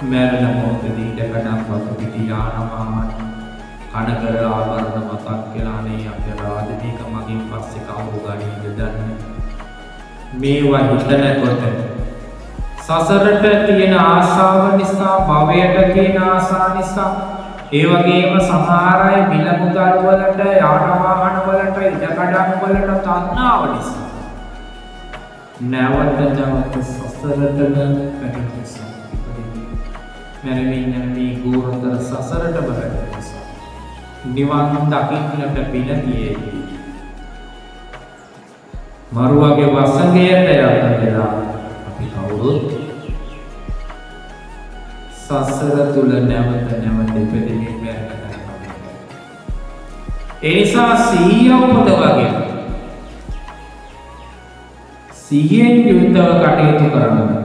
මැරෙන මොහොතදී ඉඩකඩම් වතු පිටි යානවාහන කනකර ආවරණ මතක් වෙලා අනේ අපරාධ මේක මගෙන් පස්සේ කවුරු ගනීද දන්නේ මේවා හිතනකොට සසරට තියෙන ආශාව නිසා භවයට තියෙන ආශා නිසා ඒ වගේම සමහර අය මිල මුදල් වලට යාන වාහන වලට ඉඩකඩම් වලට තණ්හාව නිසා නැවත සසරටම පැටලෙනවා මැරෙමින් යන මේ ගෝරතර සසරට බැහැ නිවන් දකින්නට පින තියෙන්නේ මරුවගේ වසඟයට යටදලා අපි කවුරුත් සසර තුල නැවත ඉපදෙමින් මැරෙනවා ඒ නිසා සිහිය උපදවගෙන සිහියෙන් යුක්තව කටයුතු කරන්න